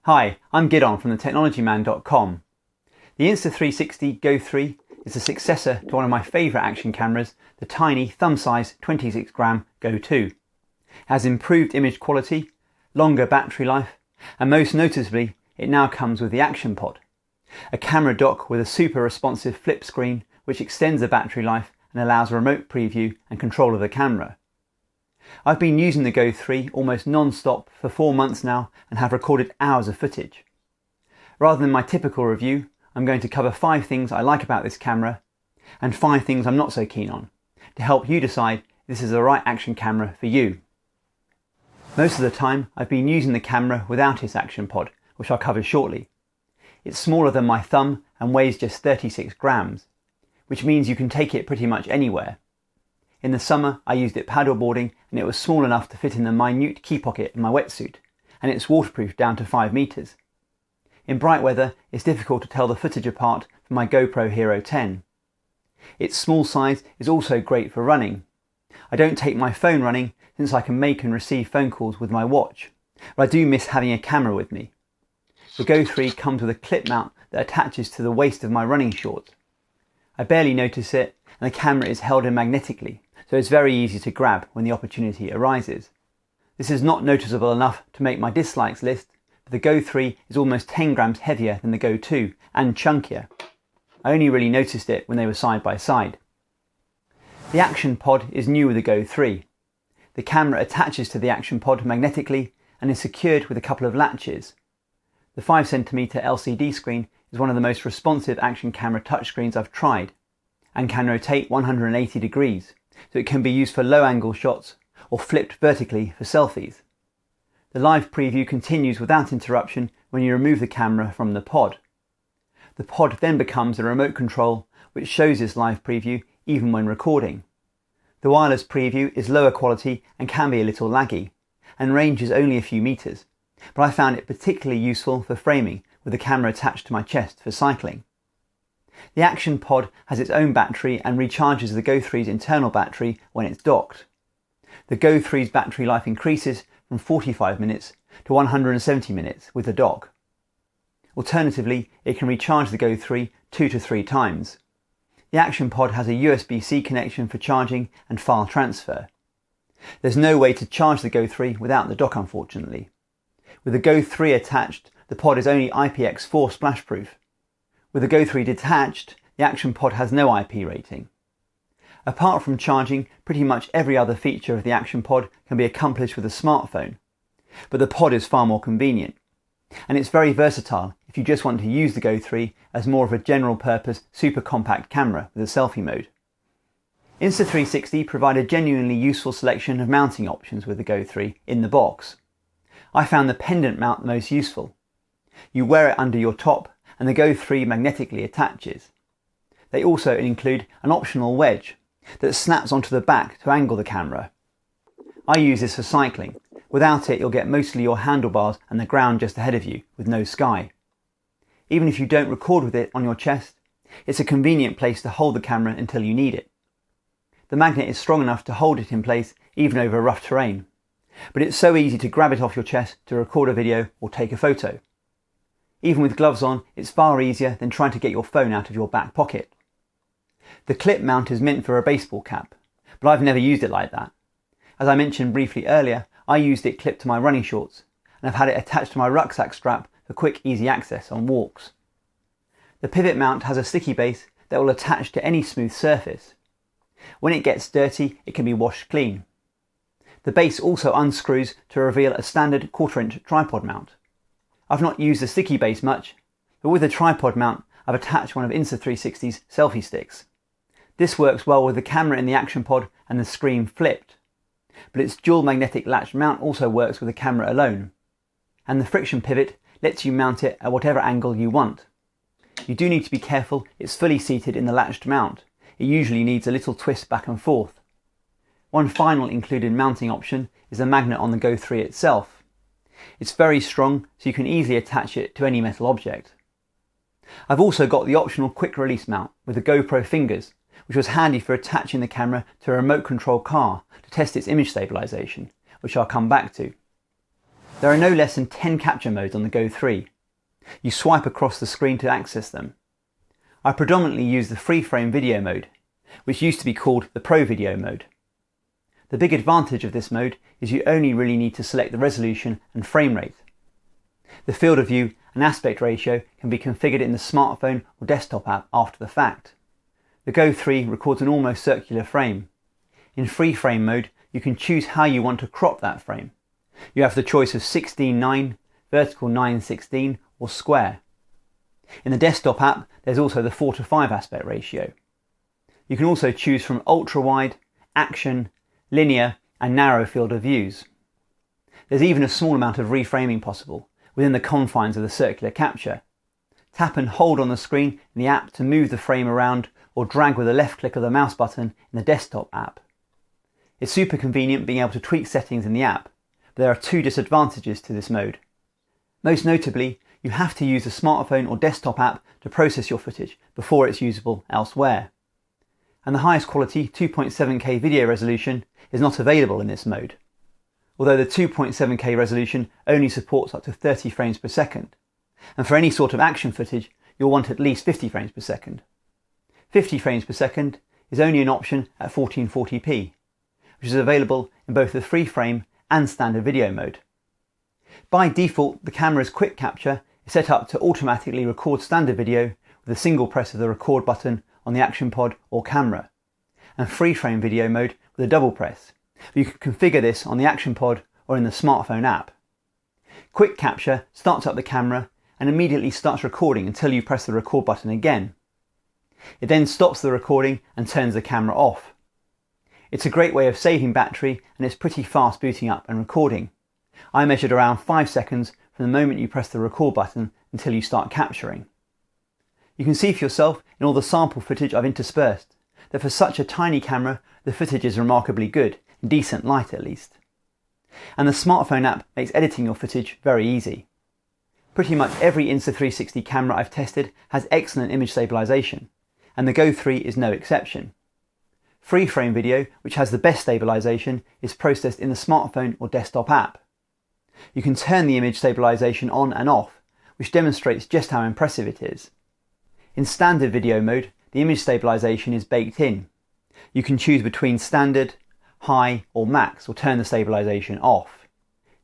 Hi, I'm Gidon from thetechnologyman.com. The Insta360 GO 3 is a successor to one of my favourite action cameras, the tiny thumb-size 26g GO 2. It has improved image quality, longer battery life, and most noticeably, it now comes with the Action Pod, a camera dock with a super responsive flip screen which extends the battery life and allows remote preview and control of the camera. I've been using the GO 3 almost non-stop for 4 months now and have recorded hours of footage. Rather than my typical review, I'm going to cover 5 things I like about this camera and 5 things I'm not so keen on, to help you decide if this is the right action camera for you. Most of the time I've been using the camera without its Action Pod, which I'll cover shortly. It's smaller than my thumb and weighs just 36 grams, which means you can take it pretty much anywhere. In the summer I used it paddleboarding and it was small enough to fit in the minute key pocket in my wetsuit, and it's waterproof down to 5 meters. In bright weather it's difficult to tell the footage apart from my GoPro Hero 10. Its small size is also great for running. I don't take my phone running since I can make and receive phone calls with my watch, but I do miss having a camera with me. The GO 3 comes with a clip mount that attaches to the waist of my running shorts. I barely notice it and the camera is held in magnetically, so it's very easy to grab when the opportunity arises. This is not noticeable enough to make my dislikes list, but the GO 3 is almost 10 grams heavier than the GO 2 and chunkier. I only really noticed it when they were side by side. The Action Pod is new with the GO 3. The camera attaches to the Action Pod magnetically and is secured with a couple of latches. The 5cm LCD screen is one of the most responsive action camera touchscreens I've tried and can rotate 180 degrees, so it can be used for low angle shots or flipped vertically for selfies. The live preview continues without interruption when you remove the camera from the pod. The pod then becomes a remote control which shows this live preview even when recording. The wireless preview is lower quality and can be a little laggy, and range is only a few meters, but I found it particularly useful for framing with the camera attached to my chest for cycling. The Action Pod has its own battery and recharges the GO 3's internal battery when it's docked. The GO 3's battery life increases from 45 minutes to 170 minutes with the dock. Alternatively, it can recharge the GO 3 2 to 3 times. The Action Pod has a USB-C connection for charging and file transfer. There's no way to charge the GO 3 without the dock, unfortunately. With the GO 3 attached, the pod is only IPX4 splashproof. With the GO 3 detached, the Action Pod has no IP rating. Apart from charging, pretty much every other feature of the Action Pod can be accomplished with a smartphone, but the pod is far more convenient. And it's very versatile if you just want to use the GO 3 as more of a general purpose super compact camera with a selfie mode. Insta360 provide a genuinely useful selection of mounting options with the GO 3 in the box. I found the pendant mount the most useful. You wear it under your top and the GO 3 magnetically attaches. They also include an optional wedge that snaps onto the back to angle the camera. I use this for cycling. Without it, you'll get mostly your handlebars and the ground just ahead of you with no sky. Even if you don't record with it on your chest, it's a convenient place to hold the camera until you need it. The magnet is strong enough to hold it in place even over rough terrain, but it's so easy to grab it off your chest to record a video or take a photo. Even with gloves on, it's far easier than trying to get your phone out of your back pocket. The clip mount is meant for a baseball cap, but I've never used it like that. As I mentioned briefly earlier, I used it clipped to my running shorts, and I've had it attached to my rucksack strap for quick, easy access on walks. The pivot mount has a sticky base that will attach to any smooth surface. When it gets dirty, it can be washed clean. The base also unscrews to reveal a standard 1/4" tripod mount. I've not used the sticky base much, but with the tripod mount I've attached one of Insta360's selfie sticks. This works well with the camera in the Action Pod and the screen flipped, but its dual magnetic latch mount also works with the camera alone, and the friction pivot lets you mount it at whatever angle you want. You do need to be careful it's fully seated in the latched mount. It usually needs a little twist back and forth. One final included mounting option is the magnet on the GO 3 itself. It's very strong, so you can easily attach it to any metal object. I've also got the optional quick release mount with the GoPro fingers, which was handy for attaching the camera to a remote control car to test its image stabilisation, which I'll come back to. There are no less than 10 capture modes on the Go 3. You swipe across the screen to access them. I predominantly use the FreeFrame video mode, which used to be called the Pro Video mode. The big advantage of this mode is you only really need to select the resolution and frame rate. The field of view and aspect ratio can be configured in the smartphone or desktop app after the fact. The Go 3 records an almost circular frame. In FreeFrame mode, you can choose how you want to crop that frame. You have the choice of 16:9, vertical 9:16 or square. In the desktop app, there's also the 4:5 aspect ratio. You can also choose from ultra-wide, action, linear and narrow field of views. There's even a small amount of reframing possible within the confines of the circular capture. Tap and hold on the screen in the app to move the frame around, or drag with a left click of the mouse button in the desktop app. It's super convenient being able to tweak settings in the app, but there are two disadvantages to this mode. Most notably, you have to use the smartphone or desktop app to process your footage before it's usable elsewhere. And the highest quality 2.7K video resolution is not available in this mode, although the 2.7K resolution only supports up to 30 frames per second, and for any sort of action footage you'll want at least 50 frames per second. 50 frames per second is only an option at 1440p, which is available in both the FreeFrame and standard video mode. By default, the camera's quick capture is set up to automatically record standard video with a single press of the record button on the action pod or camera, and FreeFrame video mode with a double press. You can configure this on the action pod or in the smartphone app. Quick capture starts up the camera and immediately starts recording until you press the record button again. It then stops the recording and turns the camera off. It's a great way of saving battery, and it's pretty fast booting up and recording. I measured around 5 seconds from the moment you press the record button until you start capturing. You can see for yourself in all the sample footage I've interspersed that for such a tiny camera the footage is remarkably good, in decent light at least. And the smartphone app makes editing your footage very easy. Pretty much every Insta360 camera I've tested has excellent image stabilisation, and the Go 3 is no exception. FreeFrame video, which has the best stabilisation, is processed in the smartphone or desktop app. You can turn the image stabilisation on and off, which demonstrates just how impressive it is. In standard video mode, the image stabilisation is baked in. You can choose between standard, high or max, or turn the stabilisation off.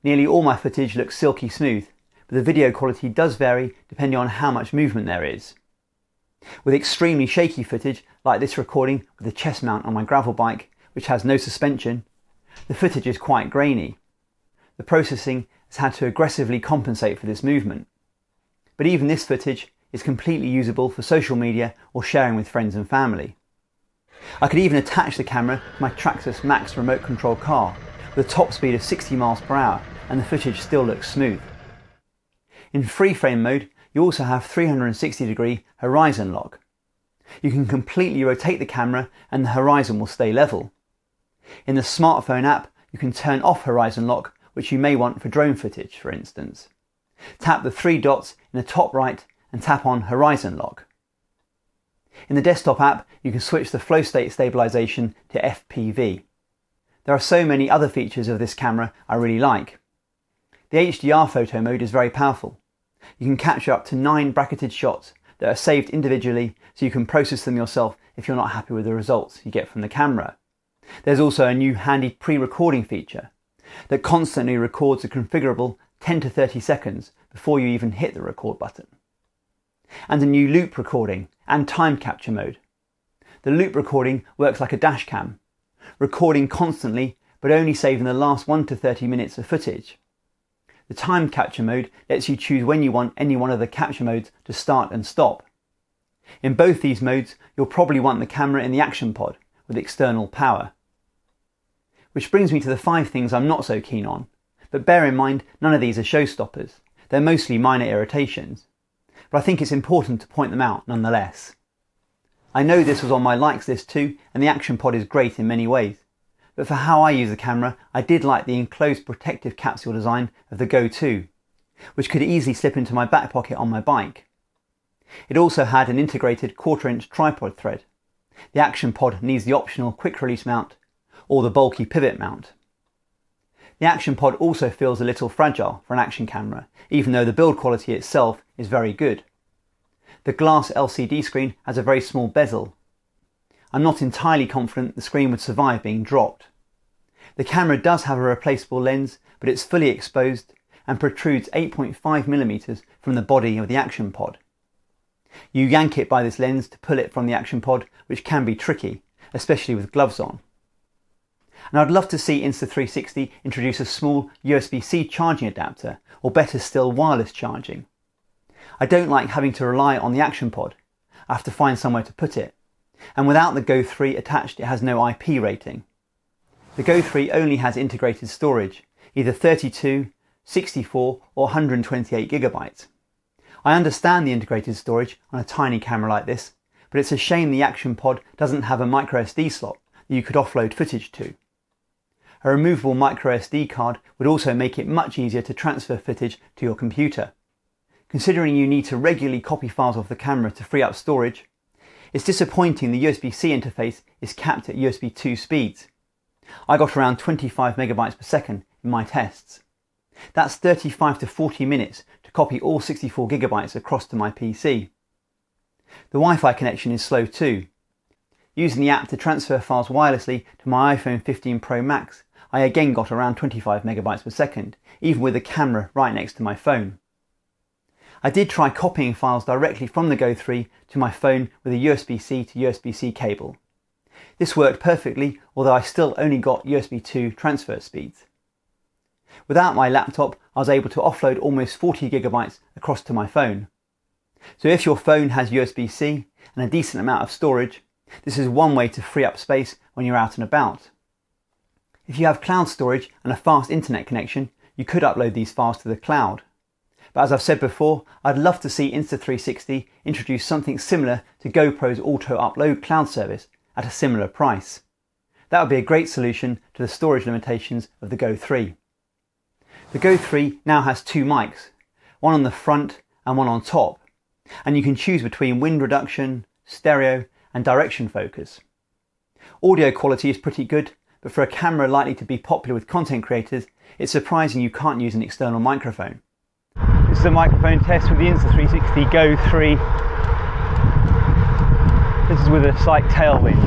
Nearly all my footage looks silky smooth, but the video quality does vary depending on how much movement there is. With extremely shaky footage, like this recording with the chest mount on my gravel bike, which has no suspension, the footage is quite grainy. The processing has had to aggressively compensate for this movement. But even this footage is completely usable for social media or sharing with friends and family. I could even attach the camera to my Traxxas Max remote control car with a top speed of 60 miles per hour, and the footage still looks smooth. In FreeFrame mode, you also have 360-degree horizon lock. You can completely rotate the camera and the horizon will stay level. In the smartphone app, you can turn off horizon lock, which you may want for drone footage, for instance. Tap the 3 dots in the top right and tap on horizon lock. In the desktop app, you can switch the flow state stabilisation to FPV. There are so many other features of this camera I really like. The HDR photo mode is very powerful. You can capture up to 9 bracketed shots that are saved individually, so you can process them yourself if you're not happy with the results you get from the camera. There's also a new handy pre-recording feature that constantly records a configurable 10 to 30 seconds before you even hit the record button. And a new loop recording and time capture mode. The loop recording works like a dash cam, recording constantly but only saving the last 1 to 30 minutes of footage. The time capture mode lets you choose when you want any one of the capture modes to start and stop. In both these modes, you'll probably want the camera in the action pod with external power. Which brings me to the 5 things I'm not so keen on, but bear in mind none of these are showstoppers. They're mostly minor irritations, but I think it's important to point them out nonetheless. I know this was on my likes list too, and the action pod is great in many ways. But for how I use the camera, I did like the enclosed protective capsule design of the Go 2, which could easily slip into my back pocket on my bike. It also had an integrated 1/4-inch tripod thread. The action pod needs the optional quick release mount or the bulky pivot mount. The action pod also feels a little fragile for an action camera, even though the build quality itself is very good. The glass LCD screen has a very small bezel. I'm not entirely confident the screen would survive being dropped. The camera does have a replaceable lens, but it's fully exposed and protrudes 8.5mm from the body of the action pod. You yank it by this lens to pull it from the action pod, which can be tricky, especially with gloves on. And I'd love to see Insta360 introduce a small USB-C charging adapter, or better still, wireless charging. I don't like having to rely on the action pod. I have to find somewhere to put it. And without the Go 3 attached, it has no IP rating. The Go 3 only has integrated storage, either 32, 64 or 128GB. I understand the integrated storage on a tiny camera like this, but it's a shame the action pod doesn't have a microSD slot that you could offload footage to. A removable microSD card would also make it much easier to transfer footage to your computer. Considering you need to regularly copy files off the camera to free up storage, it's disappointing the USB-C interface is capped at USB 2 speeds. I got around 25MB per second in my tests. That's 35 to 40 minutes to copy all 64GB across to my PC. The Wi-Fi connection is slow too. Using the app to transfer files wirelessly to my iPhone 15 Pro Max, I again got around 25MB per second, even with the camera right next to my phone. I did try copying files directly from the Go 3 to my phone with a USB-C to USB-C cable. This worked perfectly, although I still only got USB 2 transfer speeds. Without my laptop, I was able to offload almost 40GB across to my phone. So if your phone has USB-C and a decent amount of storage, this is one way to free up space when you're out and about. If you have cloud storage and a fast internet connection, you could upload these files to the cloud. But as I've said before, I'd love to see Insta360 introduce something similar to GoPro's auto upload cloud service at a similar price. That would be a great solution to the storage limitations of the Go 3. The Go 3 now has two mics, one on the front and one on top, and you can choose between wind reduction, stereo and direction focus. Audio quality is pretty good, but for a camera likely to be popular with content creators, it's surprising you can't use an external microphone. This is a microphone test with the Insta360 GO 3. This is with a slight tailwind.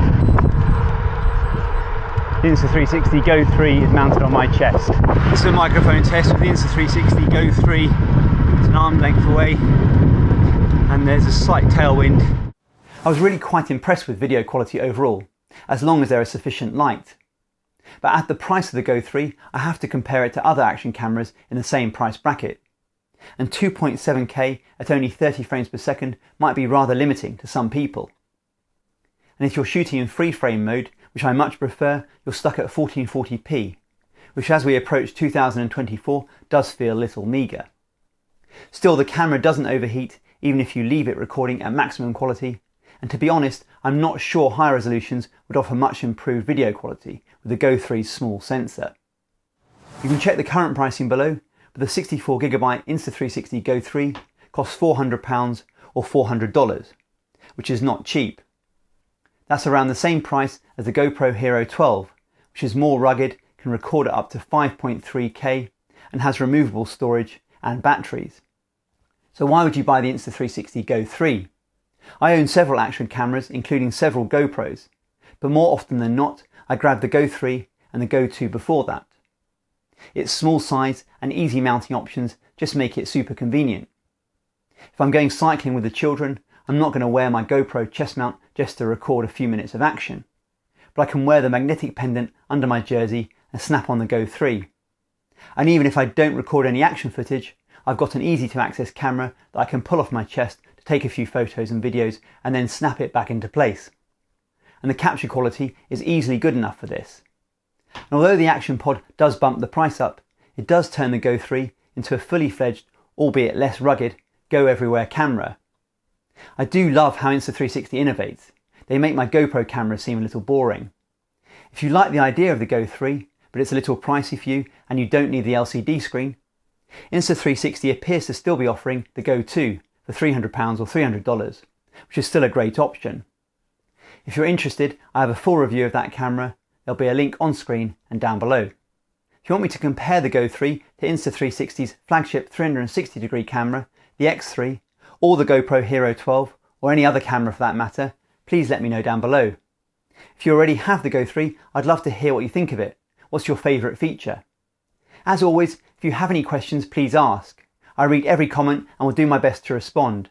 The Insta360 GO 3 is mounted on my chest. This is a microphone test with the Insta360 GO 3. It's an arm length away and there's a slight tailwind. I was really quite impressed with video quality overall, as long as there is sufficient light. But at the price of the Go 3, I have to compare it to other action cameras in the same price bracket. And 2.7K at only 30 frames per second might be rather limiting to some people. And if you're shooting in FreeFrame mode, which I much prefer, you're stuck at 1440p, which as we approach 2024 does feel a little meagre. Still, the camera doesn't overheat even if you leave it recording at maximum quality, and to be honest, I'm not sure higher resolutions would offer much improved video quality with the Go 3's small sensor. You can check the current pricing below, but the 64GB Insta360 GO 3 costs £400 or $400, which is not cheap. That's around the same price as the GoPro Hero 12, which is more rugged, can record at up to 5.3K and has removable storage and batteries. So why would you buy the Insta360 GO 3? I own several action cameras, including several GoPros, but more often than not, I grabbed the Go 3 and the Go 2 before that. Its small size and easy mounting options just make it super convenient. If I'm going cycling with the children, I'm not going to wear my GoPro chest mount just to record a few minutes of action, but I can wear the magnetic pendant under my jersey and snap on the Go 3. And even if I don't record any action footage, I've got an easy to access camera that I can pull off my chest to take a few photos and videos and then snap it back into place. And the capture quality is easily good enough for this. And although the action pod does bump the price up, it does turn the Go 3 into a fully fledged, albeit less rugged, go everywhere camera. I do love how Insta360 innovates. They make my GoPro camera seem a little boring. If you like the idea of the Go 3, but it's a little pricey for you and you don't need the LCD screen, Insta360 appears to still be offering the Go 2 for £300 or $300, which is still a great option. If you're interested, I have a full review of that camera. There'll be a link on screen and down below. If If you want me to compare the Go 3 to Insta360's flagship 360-degree camera, the X3, or the GoPro Hero 12, or any other camera for that matter, please let me know down below. If you already have the Go 3, I'd love to hear what you think of it. What's your favourite feature? As always, if you have any questions, please ask. I read every comment and will do my best to respond.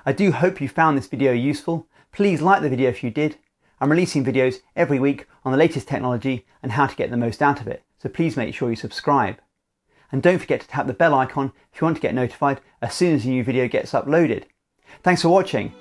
I do hope you found this video useful. Please like the video if you did. I'm releasing videos every week on the latest technology and how to get the most out of it, so please make sure you subscribe. And don't forget to tap the bell icon if you want to get notified as soon as a new video gets uploaded. Thanks for watching.